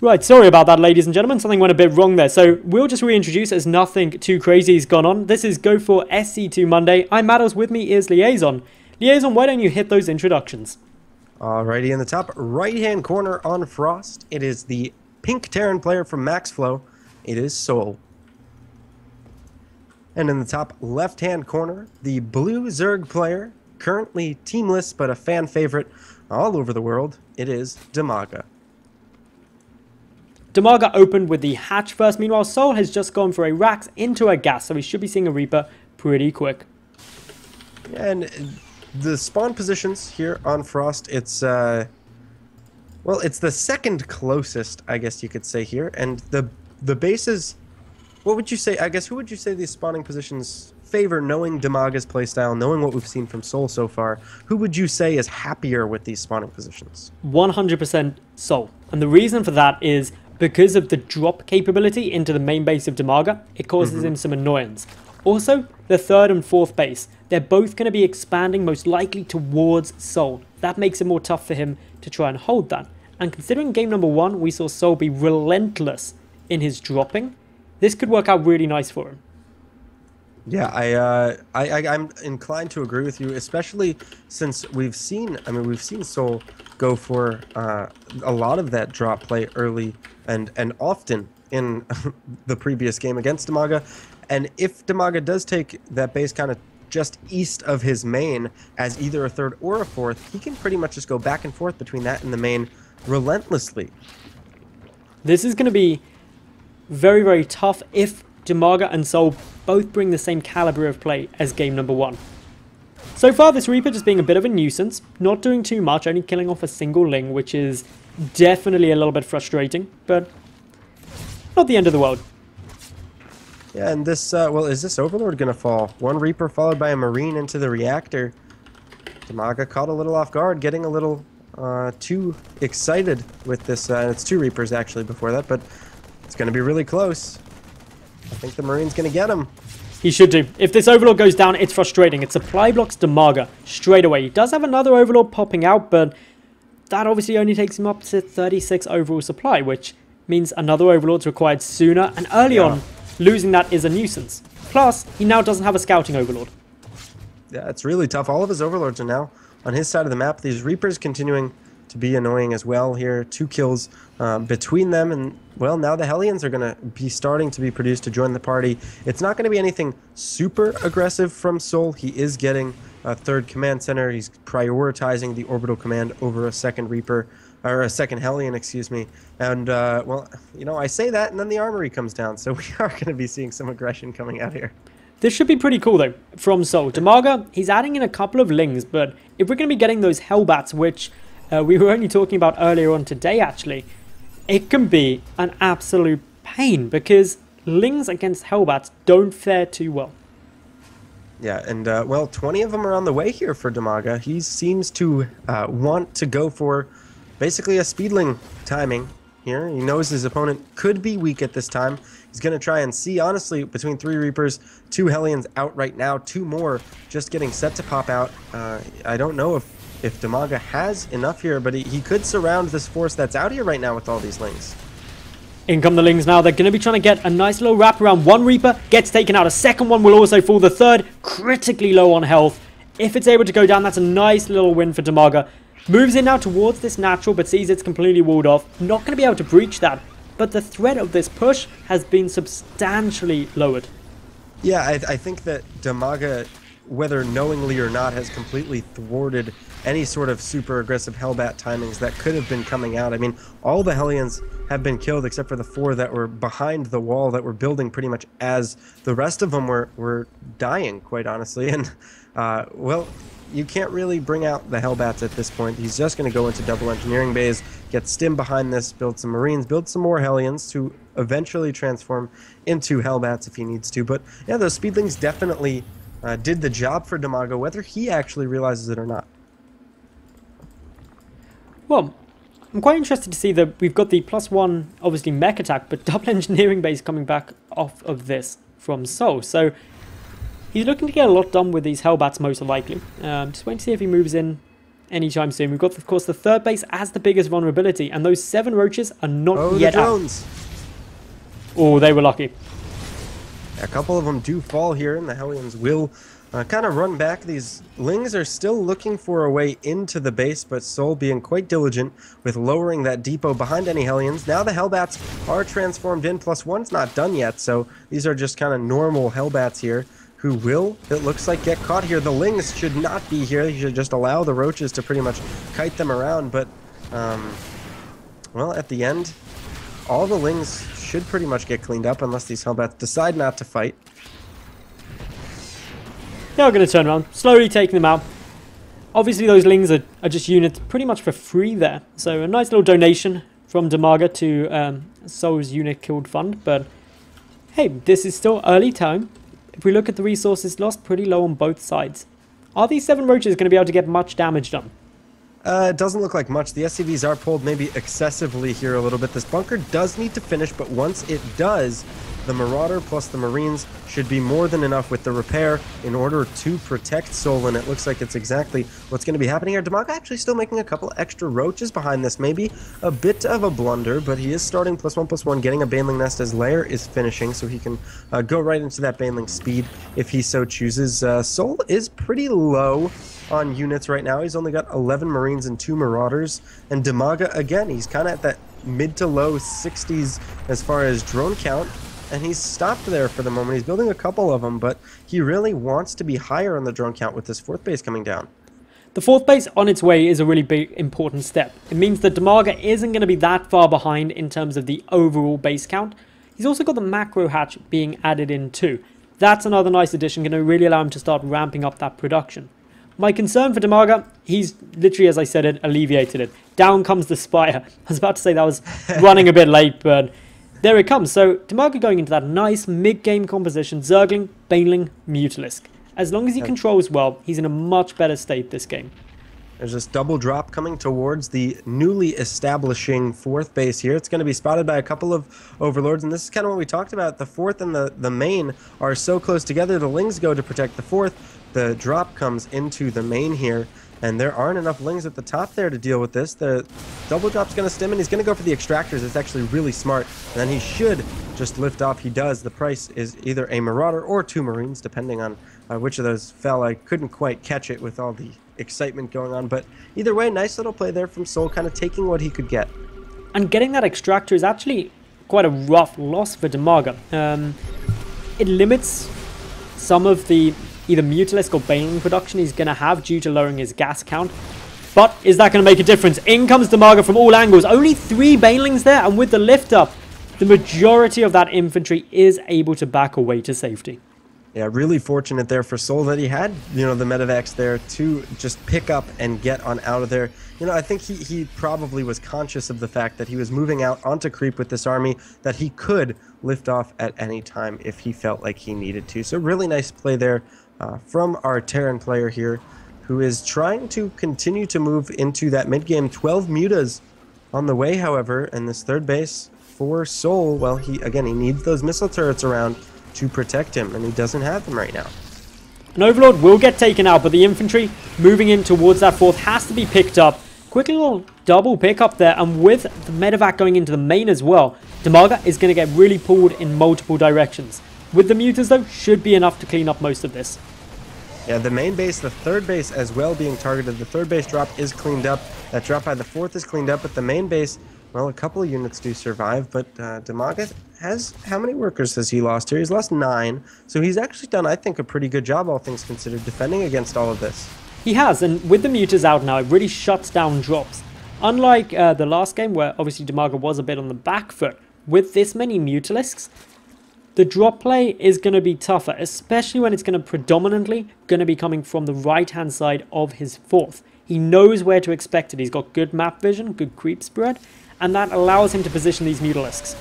Right, sorry about that, ladies and gentlemen. Something went a bit wrong there. So we'll just reintroduce as nothing too crazy has gone on. This is Go for SC2 Monday. I'm Madals, with me is Liaison. Liaison, why don't you hit those introductions? Alrighty, in the top right-hand corner on Frost, it is the pink Terran player from MaxFlow. It is souL. And in the top left-hand corner, the blue Zerg player, currently teamless but a fan favorite all over the world. It is Dimaga. Dimaga opened with the hatch first. Meanwhile, souL has just gone for a Rax into a gas, so we should be seeing a Reaper pretty quick. And the spawn positions here on Frost, it's well, it's the second closest, I guess you could say here, and the bases. What would you say? I guess who would you say these spawning positions favor? Knowing Dimaga's playstyle, knowing what we've seen from souL so far, who would you say is happier with these spawning positions? 100% souL, and the reason for that is because of the drop capability into the main base of Dimaga. It causes him some annoyance. Also, the third and fourth base, they're both going to be expanding most likely towards souL. That makes it more tough for him to try and hold that. And considering game number 1, we saw souL be relentless in his dropping, this could work out really nice for him. Yeah, I'm inclined to agree with you, especially since we've seen souL go for a lot of that drop play early and often in the previous game against Dimaga. And if Dimaga does take that base kind of just east of his main as either a third or a fourth, he can pretty much just go back and forth between that and the main relentlessly. This is going to be very, very tough if Dimaga and souL both bring the same caliber of play as game number 1. So far, this Reaper just being a bit of a nuisance, not doing too much, only killing off a single Ling, which is definitely a little bit frustrating, but not the end of the world. Yeah, and this, well, is this Overlord going to fall? One Reaper followed by a Marine into the reactor. Dimaga caught a little off guard, getting a little too excited with this. It's 2 Reapers, actually, before that, but it's going to be really close. I think the Marine's going to get him. He should do. If this Overlord goes down, it's frustrating. It supply blocks Dimaga straight away. He does have another Overlord popping out, but that obviously only takes him up to 36 overall supply, which means another Overlord's required sooner, and early on, losing that is a nuisance. Plus, he now doesn't have a scouting Overlord. Yeah, it's really tough. All of his Overlords are now on his side of the map. These Reapers continuing to be annoying as well here. 2 kills between them, and well, now the Hellions are going to be starting to be produced to join the party. It's not going to be anything super aggressive from souL. He is getting a 3rd command center. He's prioritizing the orbital command over a 2nd Reaper, or a 2nd Hellion, excuse me. And well, you know, I say that, and then the armory comes down, so we are going to be seeing some aggression coming out here. This should be pretty cool, though, from souL. Dimaga, he's adding in a couple of Lings, but if we're going to be getting those Hellbats, which we were only talking about earlier on today, actually, it can be an absolute pain because Lings against Hellbats don't fare too well. Yeah, and well, 20 of them are on the way here for Dimaga. He seems to want to go for basically a speedling timing here. He knows his opponent could be weak at this time. He's going to try and see, honestly, between 3 Reapers, 2 Hellions out right now, 2 more just getting set to pop out. I don't know if Dimaga has enough here, but he could surround this force that's out here right now with all these Lings. In come the Lings now. They're going to be trying to get a nice little wrap around. 1 Reaper gets taken out. A 2nd one will also fall. The 3rd, critically low on health. If it's able to go down, that's a nice little win for Dimaga. Moves in now towards this natural, but sees it's completely walled off. Not going to be able to breach that, but the threat of this push has been substantially lowered. Yeah, I think that Dimaga, whether knowingly or not, has completely thwarted any sort of super aggressive Hellbat timings that could have been coming out. I mean, all the Hellions have been killed except for the 4 that were behind the wall that were building pretty much as the rest of them were dying, quite honestly. And, well, you can't really bring out the Hellbats at this point. He's just going to go into double engineering bays, get Stim behind this, build some Marines, build some more Hellions to eventually transform into Hellbats if he needs to. But, yeah, those Speedlings definitely did the job for Dimaga, whether he actually realizes it or not. Well, I'm quite interested to see that we've got the +1, obviously, mech attack, but double engineering base coming back off of this from souL. So he's looking to get a lot done with these Hellbats, most likely. Just waiting to see if he moves in anytime soon. We've got, of course, the third base as the biggest vulnerability, and those 7 roaches are not yet out. Oh, they were lucky. A couple of them do fall here, and the Hellions will kind of run back. These Lings are still looking for a way into the base, but souL being quite diligent with lowering that depot behind any Hellions. Now the Hellbats are transformed in, +1's not done yet, so these are just kind of normal Hellbats here who will, it looks like, get caught here. The Lings should not be here. You should just allow the roaches to pretty much kite them around, but, well, at the end, all the Lings should pretty much get cleaned up unless these Hellbats decide not to fight. They are going to turn around, slowly taking them out. Obviously, those Lings are just units pretty much for free there. So a nice little donation from Dimaga to souL's unit killed fund. But hey, this is still early time. If we look at the resources lost, pretty low on both sides. Are these 7 roaches going to be able to get much damage done? It doesn't look like much. The SCVs are pulled maybe excessively here a little bit. This bunker does need to finish, but once it does, the Marauder plus the Marines should be more than enough with the repair in order to protect souL, and it looks like it's exactly what's going to be happening here. Dimaga actually still making a couple extra roaches behind this. Maybe a bit of a blunder, but he is starting +1/+1, getting a Baneling Nest as Lair is finishing, so he can go right into that Baneling speed if he so chooses. souL is pretty low on units right now. He's only got 11 Marines and 2 Marauders, and Dimaga, again, he's kind of at that mid to low 60s as far as drone count. And he's stopped there for the moment. He's building a couple of them, but he really wants to be higher on the drone count with this 4th base coming down. The 4th base on its way is a really big, important step. It means that Dimaga isn't going to be that far behind in terms of the overall base count. He's also got the macro hatch being added in too. That's another nice addition, going to really allow him to start ramping up that production. My concern for Dimaga, he's literally, as I said it, alleviated it. Down comes the Spire. I was about to say that was running a bit late, but there it comes. So Dimaga going into that nice mid-game composition, Zergling, Baneling, Mutalisk. As long as he controls well, he's in a much better state this game. There's this double drop coming towards the newly establishing 4th base here. It's going to be spotted by a couple of Overlords, and this is kind of what we talked about. The 4th and the main are so close together. The Lings go to protect the 4th. The drop comes into the main here, and there aren't enough Lings at the top there to deal with this. The double drop's going to stem, and he's going to go for the extractors. It's actually really smart, and then he should just lift off. He does. The price is either a Marauder or 2 Marines, depending on which of those fell. I couldn't quite catch it with all the excitement going on, but either way, nice little play there from souL, kind of taking what he could get. And getting that extractor is actually quite a rough loss for Dimaga. It limits some of the either Mutalisk or Baneling production he's going to have due to lowering his gas count. But is that going to make a difference? In comes Dimaga from all angles. Only 3 Banelings there, and with the lift up, the majority of that infantry is able to back away to safety. Yeah, really fortunate there for souL that he had, you know, the Medivacs there to just pick up and get on out of there. You know, I think he probably was conscious of the fact that he was moving out onto creep with this army, that he could lift off at any time if he felt like he needed to. So really nice play there from our Terran player here, who is trying to continue to move into that mid-game. 12 mutas on the way, however, and this 3rd base for souL, well, he needs those missile turrets around to protect him, and he doesn't have them right now. An Overlord will get taken out, but the infantry moving in towards that 4th has to be picked up. Quick little double pickup there, and with the Medivac going into the main as well, Dimaga is going to get really pulled in multiple directions. With the mutas though, should be enough to clean up most of this. Yeah, the main base, the 3rd base as well being targeted. The 3rd base drop is cleaned up. That drop by the 4th is cleaned up, but the main base, well, a couple of units do survive, but Dimaga has, how many workers has he lost here? He's lost 9, so he's actually done, I think, a pretty good job, all things considered, defending against all of this. He has, and with the mutas out now, it really shuts down drops. Unlike the last game, where obviously Dimaga was a bit on the back foot, with this many Mutalisks, the drop play is going to be tougher, especially when it's going to predominantly be coming from the right-hand side of his 4th. He knows where to expect it. He's got good map vision, good creep spread, and that allows him to position these Mutalisks.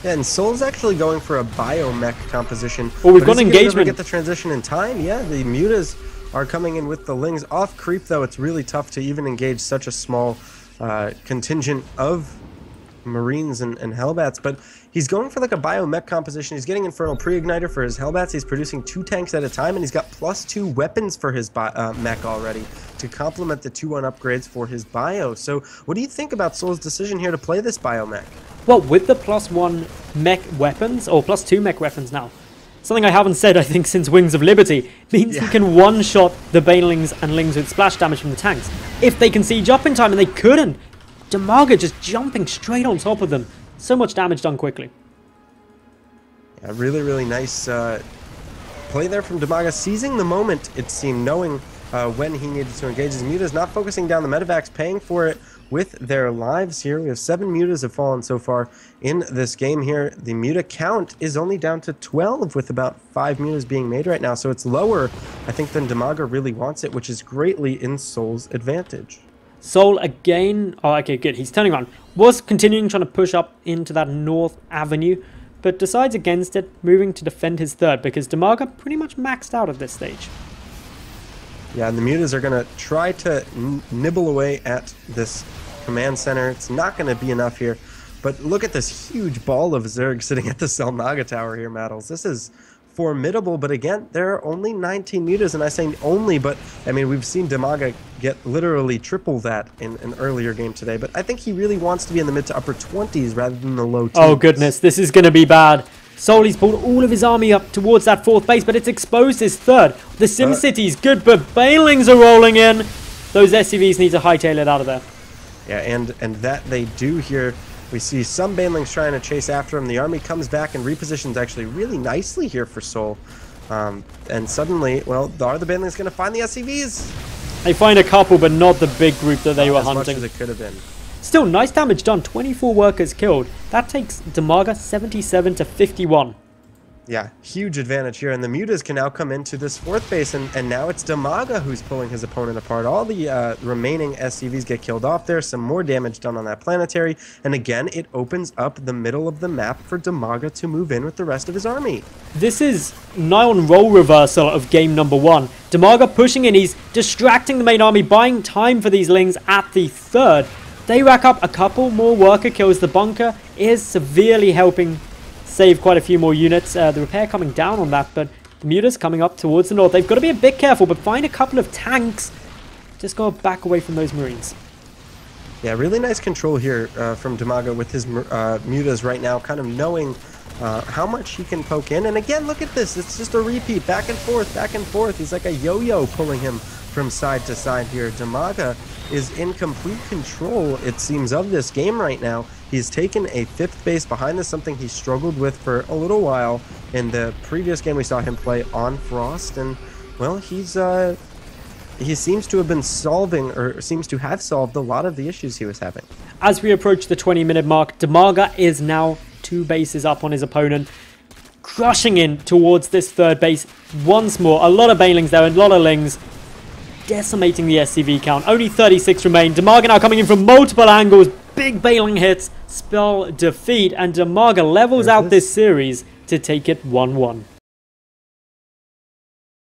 Yeah, and souL's actually going for a biomech composition. Oh, we've got an engagement. Get the transition in time. Yeah, the mutas are coming in with the Lings. Off creep, though, it's really tough to even engage such a small contingent of Marines and Hellbats, but he's going for like a biomech composition. He's getting Infernal Pre-Igniter for his Hellbats. He's producing 2 tanks at a time, and he's got +2 weapons for his mech already to complement the 2-1 upgrades for his bio. So what do you think about souL's decision here to play this biomech? Well, with the +1 mech weapons, or +2 mech weapons now, something I haven't said, I think, since Wings of Liberty, means he can one-shot the Banelings and Lings with splash damage from the tanks. If they can siege up in time, and they couldn't, Dimaga just jumping straight on top of them. So much damage done quickly. Yeah, really, really nice play there from Dimaga, seizing the moment, it seemed, knowing when he needed to engage. His Mutas not focusing down the Medivacs, paying for it with their lives here. We have 7 Mutas have fallen so far in this game here. The Muta count is only down to 12 with about 5 Mutas being made right now. So it's lower, I think, than Dimaga really wants it, which is greatly in souL's advantage. souL again, oh okay good, he's turning around, was continuing trying to push up into that north avenue, but decides against it, moving to defend his third, because Dimaga pretty much maxed out at this stage. Yeah, and the Mutas are going to try to nibble away at this command center. It's not going to be enough here, but look at this huge ball of Zerg sitting at the Selnaga tower here, Madals. This is formidable, but again, there are only 19 Mutas, and I say only, but I mean, we've seen Dimaga get literally triple that in an earlier game today, but I think he really wants to be in the mid to upper 20s rather than the low teens. Oh goodness, this is going to be bad. souL, he's pulled all of his army up towards that 4th base, but it's exposed his 3rd. The SimCity's good, but Banelings are rolling in. Those SCVs need to hightail it out of there. Yeah, and that they do here. We see some Banelings trying to chase after him. The army comes back and repositions actually really nicely here for souL. And suddenly, well, are the Banelings going to find the SCVs? They find a couple, but not the big group that they were as hunting. Much as it could have been. Still, nice damage done. 24 workers killed. That takes Dimaga 77 to 51. Yeah, huge advantage here. And the Mutas can now come into this 4th base, and now it's Dimaga who's pulling his opponent apart. All the remaining SCVs get killed off there. Some more damage done on that planetary. And again, it opens up the middle of the map for Dimaga to move in with the rest of his army. This is nigh on role reversal of game number 1. Dimaga pushing in. He's distracting the main army, buying time for these Lings at the 3rd. They rack up a couple more worker kills. The bunker is severely helping save quite a few more units. The repair coming down on that, but the Mutas coming up towards the north. They've got to be a bit careful, but find a couple of tanks. Just go back away from those Marines. Yeah, really nice control here from Dimaga with his Mutas right now, kind of knowing how much he can poke in. And again, look at this. It's just a repeat, back and forth, back and forth. He's like a yo-yo pulling him from side to side here. Dimaga is in complete control, it seems, of this game right now. He's taken a 5th base behind this, something he struggled with for a little while. In the previous game, we saw him play on Frost, and, well, he seems to have been solving, or seems to have solved, a lot of the issues he was having. As we approach the 20-minute mark, Dimaga is now 2 bases up on his opponent, crushing in towards this 3rd base once more. A lot of Banelings there, a lot of Lings, decimating the SCV count. Only 36 remain. Dimaga now coming in from multiple angles. Big Baneling hits, spell defeat, and Dimaga levels out this series to take it 1-1.